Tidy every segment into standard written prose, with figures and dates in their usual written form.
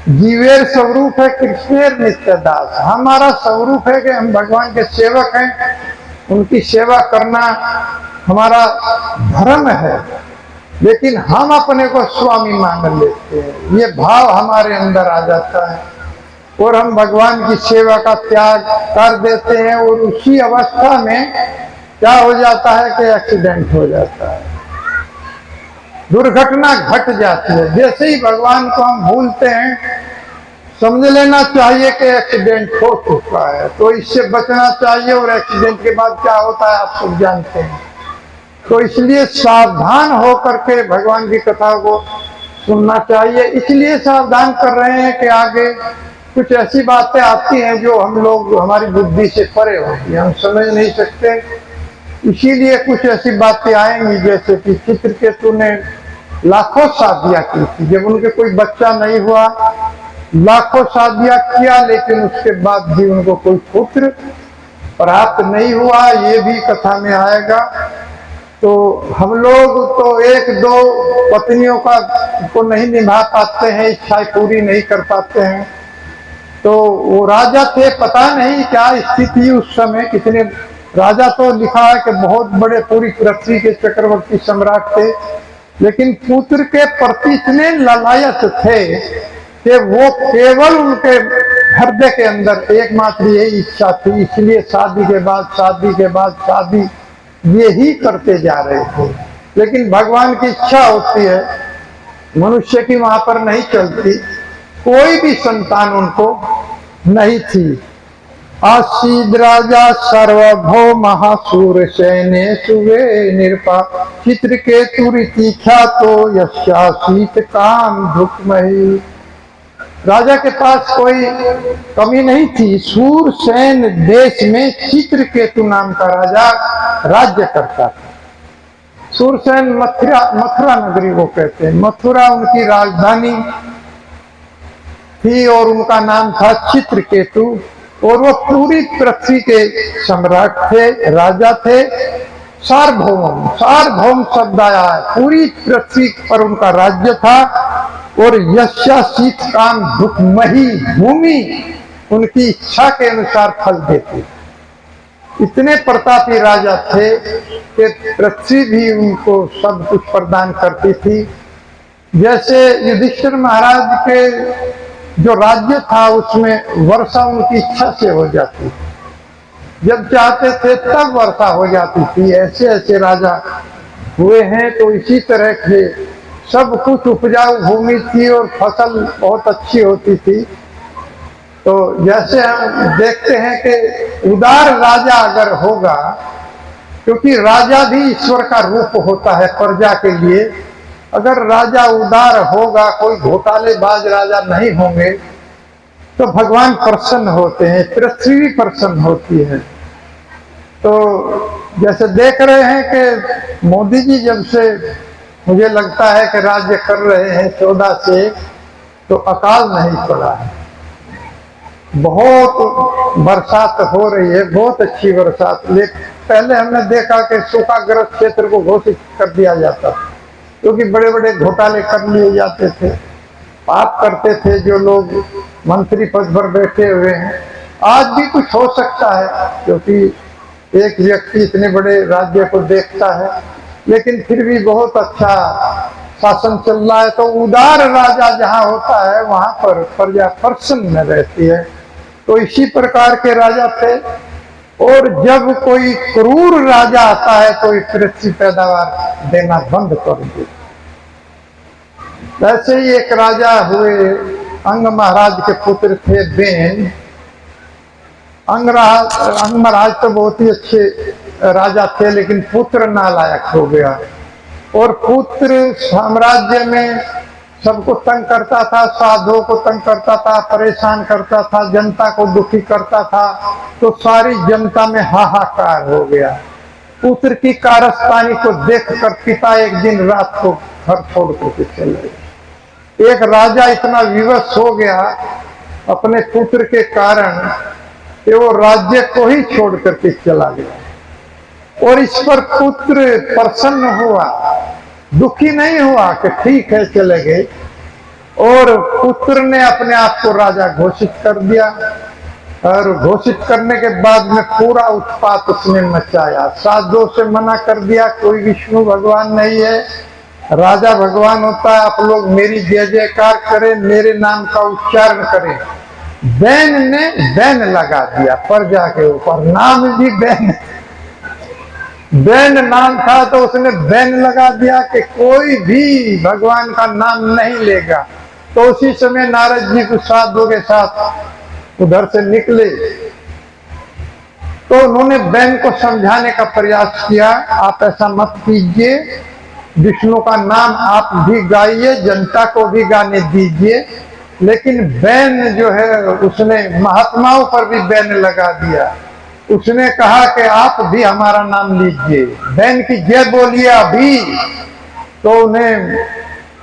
जीवेर स्वरूप है कृष्णेर नित्य दास। हमारा स्वरूप है कि हम भगवान के सेवक हैं, उनकी सेवा करना हमारा धर्म है, लेकिन हम अपने को स्वामी मान लेते हैं। ये भाव हमारे अंदर आ जाता है और हम भगवान की सेवा का त्याग कर देते हैं, और उसी अवस्था में क्या हो जाता है कि एक्सीडेंट हो जाता है, दुर्घटना घट जाती है। जैसे ही भगवान को हम भूलते हैं, समझ लेना चाहिए कि एक्सीडेंट हो चुका है, तो इससे बचना चाहिए। और एक्सीडेंट के बाद क्या होता है आप सब जानते हैं। तो इसलिए सावधान होकर के भगवान की कथा को सुनना चाहिए। इसलिए सावधान कर रहे हैं कि आगे कुछ ऐसी बातें आती हैं जो हम लोग हमारी बुद्धि से परे होती है, हम समझ नहीं सकते। इसीलिए कुछ ऐसी बातें आएंगी, जैसे कि चित्रकेतु ने लाखों शादियां की थी, जब उनके कोई बच्चा नहीं हुआ, लाखों शादियां किया, लेकिन उसके बाद भी उनको कोई पुत्र प्राप्त नहीं हुआ। ये भी कथा में आएगा। तो हम लोग तो एक दो पत्नियों का को नहीं निभा पाते हैं, इच्छाएं पूरी नहीं कर पाते हैं। तो वो राजा थे, पता नहीं क्या स्थिति उस समय, कितने राजा तो लिखा है कि बहुत बड़े पूरी पृथ्वी के चक्रवर्ती सम्राट थे, लेकिन पुत्र के प्रति इतने लालायत थे कि वो केवल उनके हृदय के अंदर एकमात्र यही इच्छा थी। इसलिए शादी के बाद शादी के बाद शादी ये ही करते जा रहे थे। लेकिन भगवान की इच्छा होती है, मनुष्य की वहां पर नहीं चलती। कोई भी संतान उनको नहीं थी। आसीद राजा सर्वभौम सूरसेने सुवे निरपा चित्रकेतु रीति ख्यातो यस्यासीत काम भुक्मही। राजा के पास कोई कमी नहीं थी। सूरसेन देश में चित्रकेतु नाम का राजा राज्य करता था। सूरसेन मथुरा नगरी को कहते हैं। मथुरा उनकी राजधानी थी और उनका नाम था चित्रकेतु, और वो पूरी पृथ्वी के सम्राट थे, राजा थे। सार्वभौम, सार्वभौम शब्द आया है, पूरी पृथ्वी पर उनका राज्य था। और यस्यासीत काम भुक्मही, भूमि उनकी इच्छा के अनुसार फल देती। इतने प्रतापी राजा थे कि पृथ्वी भी उनको सब कुछ प्रदान करती थी। जैसे युधिष्ठिर महाराज के जो राज्य था उसमें वर्षा उनकी इच्छा से हो जाती, जब चाहते थे तब वर्षा हो जाती थी। ऐसे ऐसे राजा हुए हैं। तो इसी तरह के सब कुछ उपजाऊ भूमि थी और फसल बहुत अच्छी होती थी। तो जैसे हम देखते हैं कि उदार राजा अगर होगा, क्योंकि राजा भी ईश्वर का रूप होता है प्रजा के लिए, अगर राजा उदार होगा, कोई घोटालेबाज राजा नहीं होंगे, तो भगवान प्रसन्न होते हैं, पृथ्वी भी प्रसन्न होती है। तो जैसे देख रहे हैं कि मोदी जी जब से मुझे लगता है कि राज्य कर रहे हैं 14 से, तो अकाल नहीं पड़ा है। बहुत बरसात हो रही है, बहुत अच्छी बरसात। लेकिन पहले हमने देखा कि सूखाग्रस्त क्षेत्र को घोषित कर दिया जाता, क्योंकि बड़े बड़े घोटाले कर लिए जाते थे, पाप करते थे जो लोग मंत्री पद पर बैठे हुए हैं। आज भी कुछ हो सकता है, क्योंकि एक व्यक्ति इतने बड़े राज्य को देखता है, लेकिन फिर भी बहुत अच्छा शासन चल रहा है। तो उदार राजा जहाँ होता है वहां पर प्रजा प्रसन्न रहती है। तो इसी प्रकार के राजा थे। और जब कोई क्रूर राजा आता है तो पृथ्वी पैदावार देना बंद कर दे। वैसे ही एक राजा हुए, अंग महाराज के पुत्र थे बेन। अंग महाराज तो बहुत ही अच्छे राजा थे, लेकिन पुत्र नालायक हो गया। और पुत्र साम्राज्य में सबको तंग करता था, साधुओं को तंग करता था, परेशान करता था, जनता को दुखी करता था। तो सारी जनता में हाहाकार हो गया। पुत्र की कारस्तानी को देखकर पिता एक दिन रात को घर छोड़ करके चले गए। एक राजा इतना विवश हो गया अपने पुत्र के कारण कि वो राज्य को ही छोड़ करके चला गया। और इस पर पुत्र प्रसन्न हुआ, दुखी नहीं हुआ कि ठीक है चले गए, और पुत्र ने अपने आप को राजा घोषित कर दिया। और घोषित करने के बाद में पूरा उत्पात उसने मचाया। साधुओं से मना कर दिया, कोई विष्णु भगवान नहीं है, राजा भगवान होता है, आप लोग मेरी जय जयकार करें, मेरे नाम का उच्चारण करें। बैन ने बैन लगा दिया प्रजा के ऊपर, नाम भी बैन, बैन नाम था तो उसने बैन लगा दिया कि कोई भी भगवान का नाम नहीं लेगा। तो उसी समय नारद जी कुछ साधुओं के साथ उधर से निकले, तो उन्होंने बैन को समझाने का प्रयास किया, आप ऐसा मत कीजिए, विष्णु का नाम आप भी गाइए, जनता को भी गाने दीजिए। लेकिन बैन जो है उसने महात्माओं पर भी बैन लगा दिया। उसने कहा कि आप भी हमारा नाम लीजिए, बैन की जय बोलिए अभी। तो उन्हें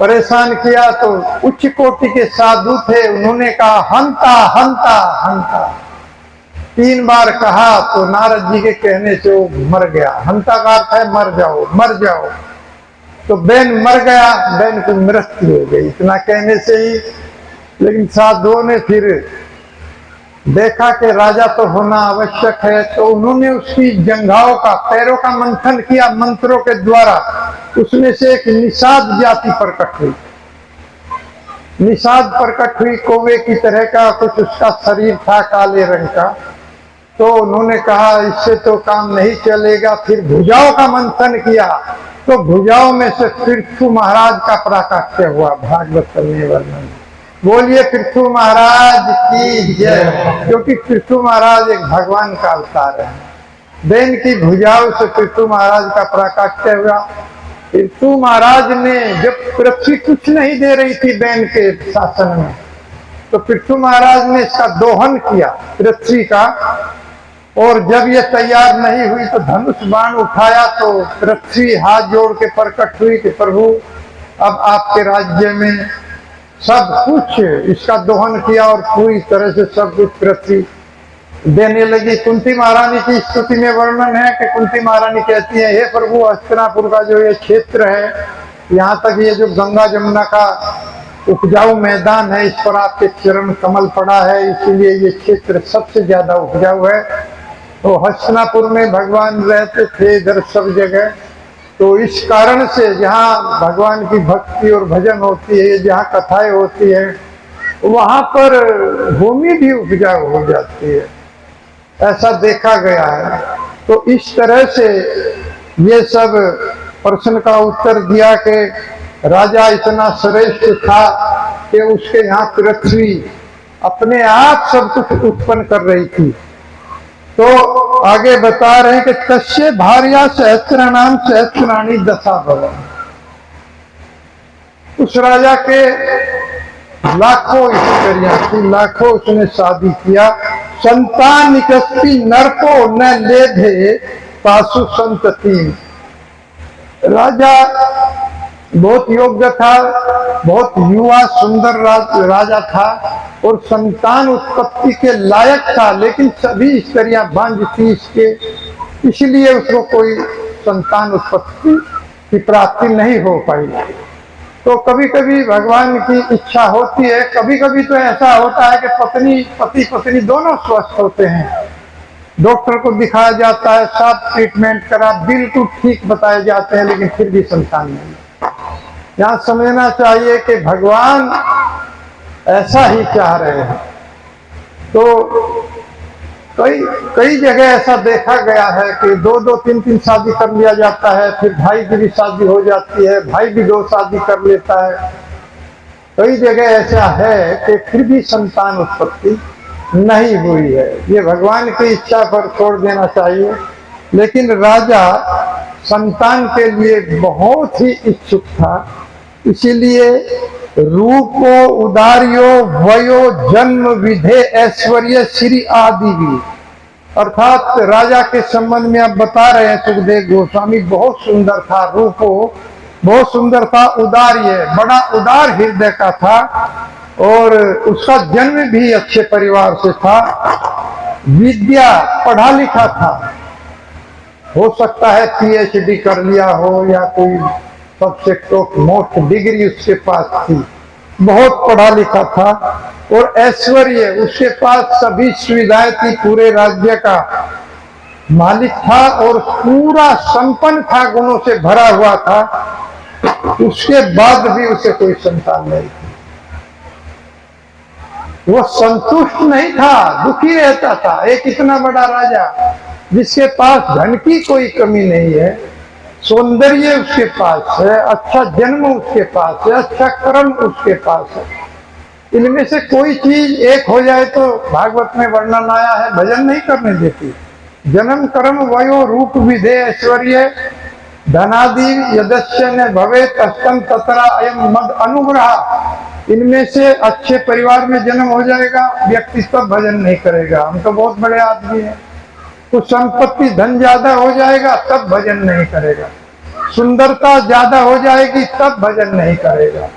परेशान किया। तो उच्च कोटि के साधु थे, उन्होंने कहा हंता हंता हंता, 3 बार कहा। तो नारद जी के कहने से वो मर गया। हंता का अर्थ है मर जाओ मर जाओ। तो बैन मर गया, बैन की मृत्यु हो गई इतना कहने से ही। लेकिन साधुओं ने फिर देखा कि राजा तो होना आवश्यक है, तो उन्होंने उसकी जंघाओं का, पैरों का मंथन किया मंत्रों के द्वारा। उसमें से एक निषाद जाति प्रकट हुई। निषाद प्रकट हुई, कौवे की तरह का कुछ उसका शरीर था, काले रंग का। तो उन्होंने कहा इससे तो काम नहीं चलेगा। फिर भुजाओं का मंथन किया, तो भुजाओं में से पृथु महाराज का प्राकट्य हुआ। भागवत में वर्णन, बोलिए पृथु महाराज की जय। क्योंकि पृथु महाराज एक भगवान का अवतार है। बैन की भुजाओं से पृथु महाराज का प्राकट्य हुआ। पृथु महाराज ने, जब पृथ्वी कुछ नहीं दे रही थी बैन के शासन में, तो पृथु महाराज ने इसका दोहन किया पृथ्वी का। और जब ये तैयार नहीं हुई तो धनुष बाण उठाया, तो पृथ्वी हाथ जोड़ के प्रकट हुई कि प्रभु अब आपके राज्य में सब कुछ, इसका दोहन किया और पूरी तरह से सब कुछ पृथ्वी देने लगी। कुंती महारानी की स्तुति में वर्णन है कि कुंती महारानी कहती है, हे प्रभु हस्तिनापुर का जो ये क्षेत्र है, यहाँ तक ये जो गंगा जमुना का उपजाऊ मैदान है, इस पर आपके चरण कमल पड़ा है, इसीलिए ये क्षेत्र सबसे ज्यादा उपजाऊ है। तो हस्तिनापुर में भगवान रहते थे इधर सब जगह। तो इस कारण से जहाँ भगवान की भक्ति और भजन होती है, जहाँ कथाएं होती है, वहाँ पर भूमि भी उपजाऊ हो जाती है, ऐसा देखा गया है। तो इस तरह से ये सब प्रश्न का उत्तर दिया कि राजा इतना श्रेष्ठ था कि उसके यहाँ पृथ्वी अपने आप सब कुछ उत्पन्न कर रही थी। तो आगे बता रहे हैं कि तस्य भार्या सहस्त्राणाम सहस्त्राणी दशा भवन। उस राजा के लाखों स्त्रियां थी, लाखों उसने शादी किया। संतान निकस्ती नरको न लेधे पासु संतति। राजा बहुत योग्य था, बहुत युवा सुंदर राजा था और संतान उत्पत्ति के लायक था, लेकिन सभी स्त्रियां बांझ थी इसके, इसलिए उसको कोई संतान उत्पत्ति की प्राप्ति नहीं हो पाई। तो कभी कभी भगवान की इच्छा होती है, कभी कभी तो ऐसा होता है कि पति पत्नी दोनों स्वस्थ होते हैं, डॉक्टर को दिखाया जाता है, सब ट्रीटमेंट करा, बिल्कुल ठीक बताए जाते हैं, लेकिन फिर भी संतान नहीं। यहाँ समझना चाहिए कि भगवान ऐसा ही चाह रहे हैं। तो कई जगह ऐसा देखा गया है कि 2-2, 3-3 शादी कर लिया जाता है, फिर भाई की भी शादी हो जाती है, भाई भी 2 शादी कर लेता है। कई जगह ऐसा है कि फिर भी संतान उत्पत्ति नहीं हुई है। ये भगवान की इच्छा पर छोड़ देना चाहिए। लेकिन राजा संतान के लिए बहुत ही इच्छुक था, इसीलिए रूपो उदार्यो वयो जन्म विधे ऐश्वर्य श्री आदि भी, अर्थात राजा के संबंध में आप बता रहे हैं सुखदेव गोस्वामी, बहुत सुंदर था, रूपो बहुत सुंदर था, उदार्य बड़ा उदार हृदय का था और उसका जन्म भी अच्छे परिवार से था, विद्या पढ़ा लिखा था, हो सकता है PhD कर लिया हो या कोई सबसे टॉप मोस्ट डिग्री उसके पास थी, बहुत पढ़ा लिखा था और ऐश्वर्य, उसके पास सभी सुविधाएं थी, पूरे राज्य का मालिक था और पूरा संपन्न था, गुणों से भरा हुआ था। उसके बाद भी उसे कोई संतान नहीं थी। वो संतुष्ट नहीं था, दुखी रहता था। एक इतना बड़ा राजा जिसके पास धन की कोई कमी नहीं है, सौंदर्य उसके पास है, अच्छा जन्म उसके पास है, अच्छा कर्म उसके पास है, इनमें से कोई चीज एक हो जाए तो भागवत में वर्णन आया है, भजन नहीं करने देती। जन्म कर्म वयो रूप विधे ऐश्वर्य धनादि यदस्य न भवे तस्तम ततरा अयम मद अनुग्रह। इनमें से अच्छे परिवार में जन्म हो जाएगा, व्यक्ति तब भजन नहीं करेगा, हम तो बहुत बड़े आदमी हैं। कुछ संपत्ति धन ज्यादा हो जाएगा तब भजन नहीं करेगा, सुंदरता ज्यादा हो जाएगी तब भजन नहीं करेगा,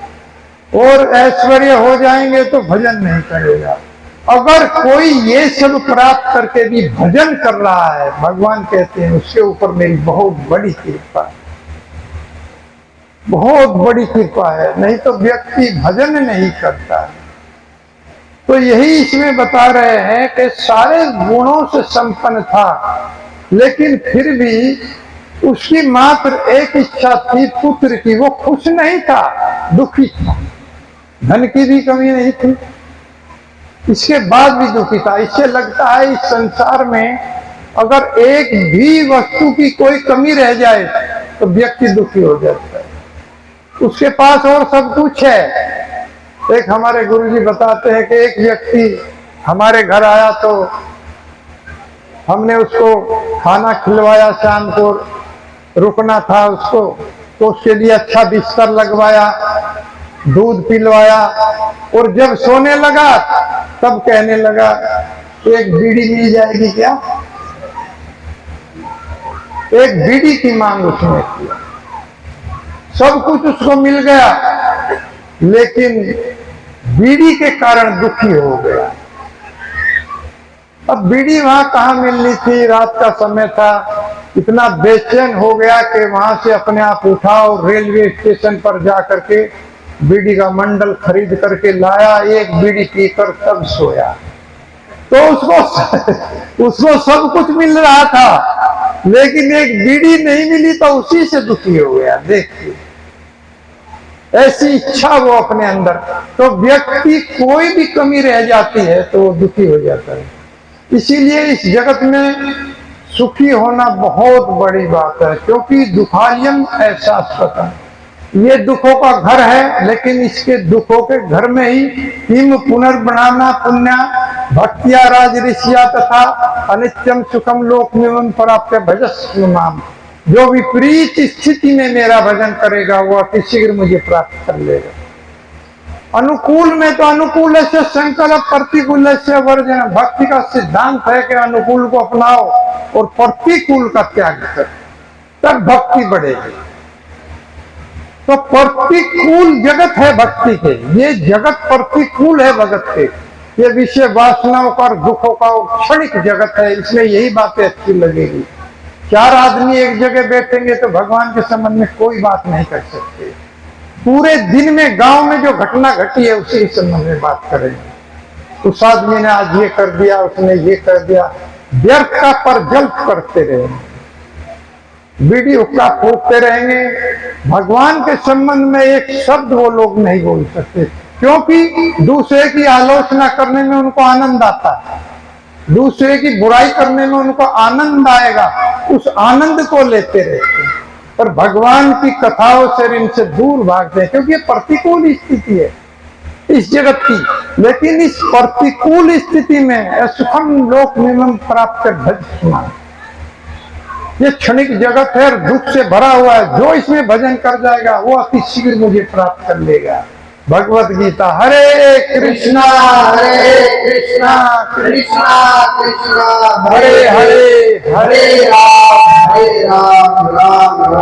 और ऐश्वर्य हो जाएंगे तो भजन नहीं करेगा। अगर कोई ये सब प्राप्त करके भी भजन कर रहा है, भगवान कहते हैं उसके ऊपर मेरी बहुत बड़ी कृपा है, बहुत बड़ी कृपा है, नहीं तो व्यक्ति भजन नहीं करता है। तो यही इसमें बता रहे हैं कि सारे गुणों से संपन्न था, लेकिन फिर भी उसकी मात्र एक इच्छा थी पुत्र की। वो खुश नहीं था, दुखी था। धन की भी कमी नहीं थी, इसके बाद भी दुखी था। इससे लगता है इस संसार में अगर एक भी वस्तु की कोई कमी रह जाए तो व्यक्ति दुखी हो जाता है। उसके पास और सब कुछ है। एक हमारे गुरुजी बताते हैं कि एक व्यक्ति हमारे घर आया तो हमने उसको खाना खिलवाया, शाम को रुकना था उसको, तो उसके लिए अच्छा बिस्तर लगवाया, दूध पिलवाया, और जब सोने लगा तब कहने लगा एक बीड़ी मिल जाएगी क्या? एक बीड़ी की मांग उसने किया। सब कुछ उसको मिल गया, लेकिन बीड़ी के कारण दुखी हो गया। अब बीड़ी वहां कहाँ मिलनी थी, रात का समय था। इतना बेचैन हो गया कि वहां से अपने आप उठा और रेलवे स्टेशन पर जा करके बीड़ी का मंडल खरीद करके लाया। एक बीड़ी पीकर तब सोया। तो उसको सब कुछ मिल रहा था, लेकिन एक बीड़ी नहीं मिली तो उसी से दुखी हो गया। देखिए, ऐसी इच्छा वो अपने अंदर। तो व्यक्ति कोई भी कमी रह जाती है तो वो दुखी हो जाता है। इसीलिए इस जगत में सुखी होना बहुत बड़ी बात है, क्योंकि दुखालयम ऐसा स्वतः, ये दुखों का घर है, लेकिन इसके दुखों के घर में ही किम पुनर्बनाना पुण्य भक्तिया राज ऋषिया तथा अनित्यम सुखम लोक में प्राप्त भजस्व नाम। जो विपरीत स्थिति में मेरा भजन करेगा वो अति शीघ्र मुझे प्राप्त कर लेगा। अनुकूल में तो अनुकूल से संकल्प, प्रतिकूल से वर्जन। भक्ति का सिद्धांत है कि अनुकूल को अपनाओ और प्रतिकूल का त्याग करो, तब भक्ति बढ़ेगी। तो प्रतिकूल जगत है भक्ति के, ये जगत प्रतिकूल है भगत के। ये विषय वासनाओं का, दुखों का क्षणिक जगत है, इसमें यही बातें अच्छी लगेगी। चार आदमी एक जगह बैठेंगे तो भगवान के संबंध में कोई बात नहीं कर सकते। पूरे दिन में गांव में जो घटना घटी है उसी के संबंध में बात करेंगे। उस आदमी ने आज ये कर दिया, उसने ये कर दिया, व्यर्थ का पर जल्द करते रहेंगे, बीड़ी हुक्का फूकते रहेंगे। भगवान के संबंध में एक शब्द वो लोग नहीं बोल सकते, क्योंकि दूसरे की आलोचना करने में उनको आनंद आता है, दूसरे की बुराई करने में उनको आनंद आएगा, उस आनंद को लेते रहते हैं। पर भगवान की कथाओं से इनसे दूर भागते हैं, क्योंकि ये प्रतिकूल स्थिति है इस जगत की। लेकिन इस प्रतिकूल स्थिति में सुखम लोक निमम प्राप्त कर भजन, ये क्षणिक जगत है और दुख से भरा हुआ है। जो इसमें भजन कर जाएगा वो अति शीघ्र मुझे प्राप्त कर लेगा। भगवत गीता। हरे कृष्णा कृष्णा कृष्णा कृष्णा हरे हरे, हरे राम राम राम।